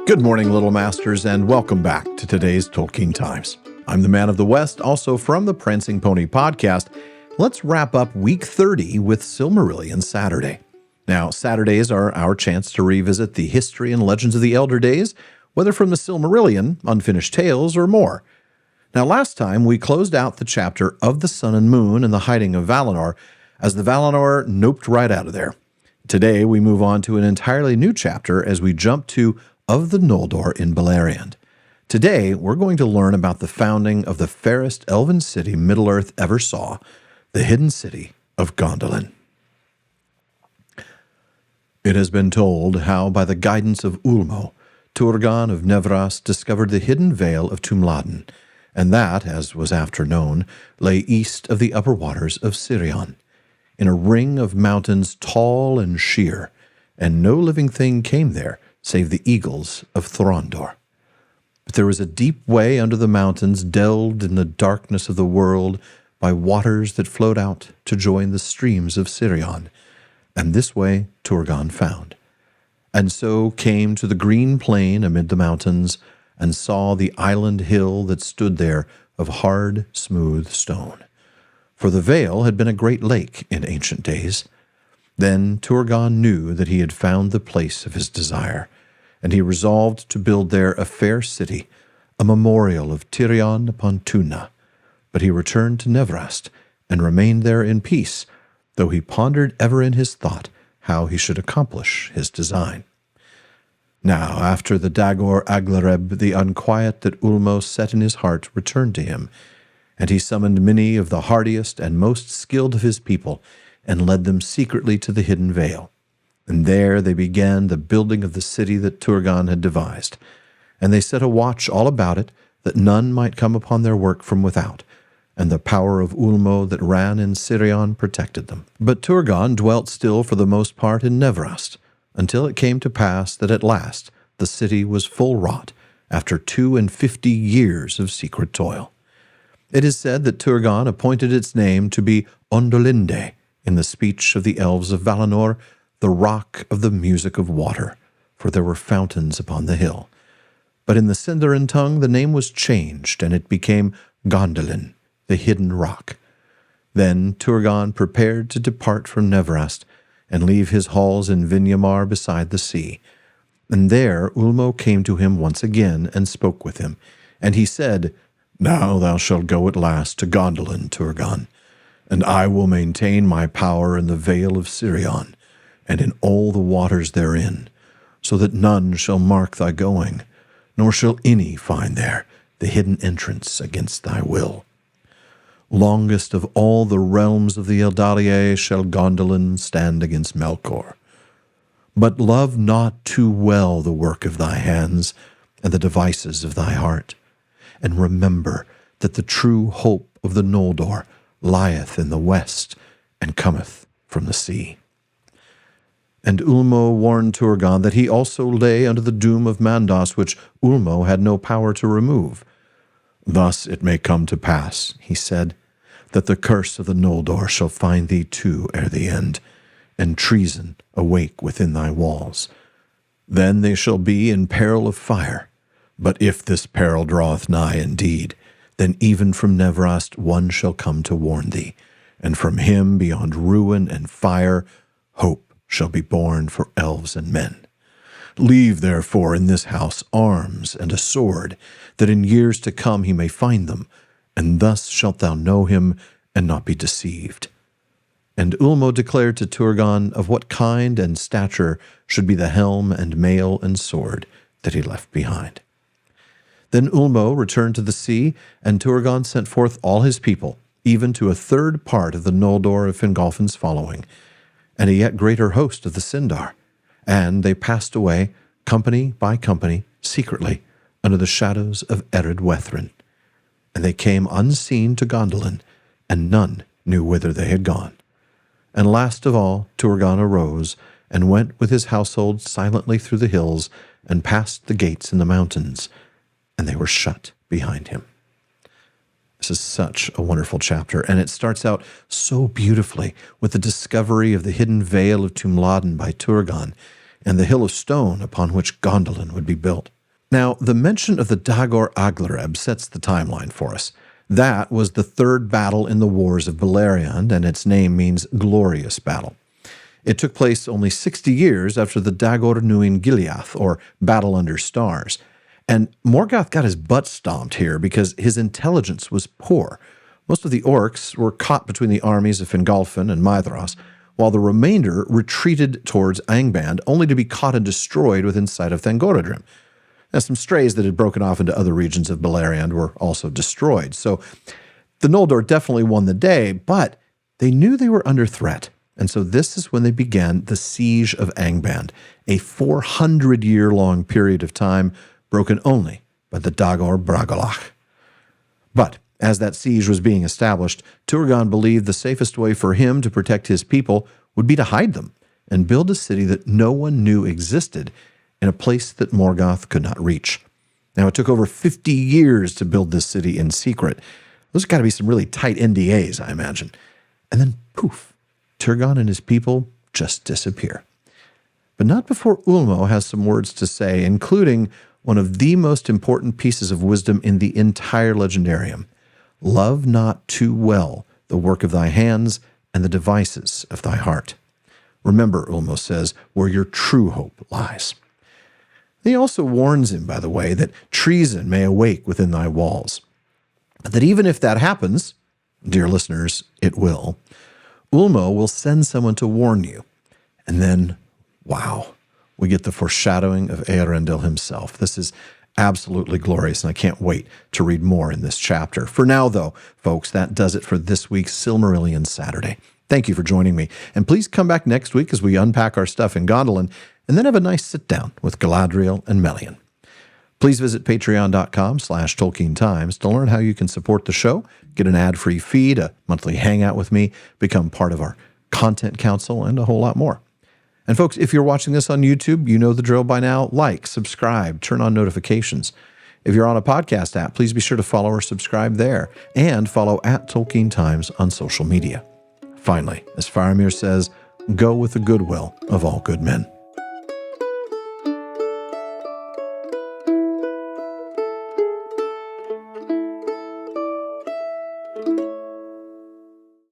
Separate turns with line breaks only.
Good morning, Little Masters, and welcome back to today's Tolkien Times. I'm the Man of the West, also from the Prancing Pony podcast. Let's wrap up week 30 with Silmarillion Saturday. Now, Saturdays are our chance to revisit the history and legends of the Elder Days, whether from the Silmarillion, Unfinished Tales, or more. Now, last time we closed out the chapter of the Sun and Moon and the hiding of Valinor, as the Valinor noped right out of there. Today, we move on to an entirely new chapter as we jump to Of the Noldor in Beleriand. Today, we're going to learn about the founding of the fairest elven city Middle-earth ever saw, the Hidden City of Gondolin. It has been told how, by the guidance of Ulmo, Turgon of Nevrast discovered the hidden vale of Tumladen, and that, as was after known, lay east of the upper waters of Sirion, in a ring of mountains tall and sheer, and no living thing came there save the eagles of Thorondor. But there was a deep way under the mountains, delved in the darkness of the world by waters that flowed out to join the streams of Sirion, and this way Turgon found, and so came to the green plain amid the mountains, and saw the island hill that stood there of hard, smooth stone. For the vale had been a great lake in ancient days. Then Turgon knew that he had found the place of his desire, and he resolved to build there a fair city, a memorial of Tirion upon Tuna. But he returned to Nevrast, and remained there in peace, though he pondered ever in his thought how he should accomplish his design. Now, after the Dagor Aglareb, the unquiet that Ulmo set in his heart returned to him, and he summoned many of the hardiest and most skilled of his people, and led them secretly to the hidden vale. And there they began the building of the city that Turgon had devised. And they set a watch all about it, that none might come upon their work from without, and the power of Ulmo that ran in Sirion protected them. But Turgon dwelt still for the most part in Nevrast, until it came to pass that at last the city was full wrought, after 52 years of secret toil. It is said that Turgon appointed its name to be Ondolinde, in the speech of the elves of Valinor, the rock of the music of water, for there were fountains upon the hill. But in the Sindarin tongue the name was changed, and it became Gondolin, the hidden rock. Then Turgon prepared to depart from Nevrast, and leave his halls in Vinyamar beside the sea. And there Ulmo came to him once again, and spoke with him. And he said, "Now thou shalt go at last to Gondolin, Turgon, and I will maintain my power in the vale of Sirion, and in all the waters therein, so that none shall mark thy going, nor shall any find there the hidden entrance against thy will. Longest of all the realms of the Eldariae shall Gondolin stand against Melkor. But love not too well the work of thy hands, and the devices of thy heart, and remember that the true hope of the Noldor lieth in the west, and cometh from the sea." And Ulmo warned Turgon that he also lay under the doom of Mandos, which Ulmo had no power to remove. "Thus it may come to pass," he said, "that the curse of the Noldor shall find thee too ere the end, and treason awake within thy walls. Then they shall be in peril of fire. But if this peril draweth nigh indeed, then even from Nevrast one shall come to warn thee, and from him beyond ruin and fire hope shall be born for elves and men. Leave therefore in this house arms and a sword, that in years to come he may find them, and thus shalt thou know him and not be deceived." And Ulmo declared to Turgon of what kind and stature should be the helm and mail and sword that he left behind. Then Ulmo returned to the sea, and Turgon sent forth all his people, even to a third part of the Noldor of Fingolfin's following, and a yet greater host of the Sindar. And they passed away, company by company, secretly, under the shadows of Ered Wethrin. And they came unseen to Gondolin, and none knew whither they had gone. And last of all, Turgon arose, and went with his household silently through the hills, and past the gates in the mountains, and they were shut behind him. This is such a wonderful chapter, and it starts out so beautifully with the discovery of the hidden vale of Tumladen by Turgon, and the hill of stone upon which Gondolin would be built. Now, the mention of the Dagor Aglareb sets the timeline for us. That was the third battle in the Wars of Beleriand, and its name means glorious battle. It took place only 60 years after the Dagor Nuin Gileath, or Battle Under Stars. And Morgoth got his butt stomped here because his intelligence was poor. Most of the orcs were caught between the armies of Fingolfin and Maedhros, while the remainder retreated towards Angband, only to be caught and destroyed within sight of Thangorodrim. Now, some strays that had broken off into other regions of Beleriand were also destroyed. So the Noldor definitely won the day, but they knew they were under threat. And so this is when they began the Siege of Angband, a 400-year-long period of time broken only by the Dagor Bragollach. But as that siege was being established, Turgon believed the safest way for him to protect his people would be to hide them and build a city that no one knew existed in a place that Morgoth could not reach. Now, it took over 50 years to build this city in secret. Those got to be some really tight NDAs, I imagine. And then, poof, Turgon and his people just disappear. But not before Ulmo has some words to say, including one of the most important pieces of wisdom in the entire Legendarium. Love not too well the work of thy hands and the devices of thy heart. Remember, Ulmo says, where your true hope lies. He also warns him, by the way, that treason may awake within thy walls. But that even if that happens, dear listeners, it will, Ulmo will send someone to warn you. And then, wow, we get the foreshadowing of Eärendil himself. This is absolutely glorious, and I can't wait to read more in this chapter. For now, though, folks, that does it for this week's Silmarillion Saturday. Thank you for joining me, and please come back next week as we unpack our stuff in Gondolin, and then have a nice sit-down with Galadriel and Melian. Please visit patreon.com/TolkienTimes to learn how you can support the show, get an ad-free feed, a monthly hangout with me, become part of our content council, and a whole lot more. And folks, if you're watching this on YouTube, you know the drill by now. Like, subscribe, turn on notifications. If you're on a podcast app, please be sure to follow or subscribe there, and follow @TolkienTimes on social media. Finally, as Faramir says, go with the goodwill of all good men.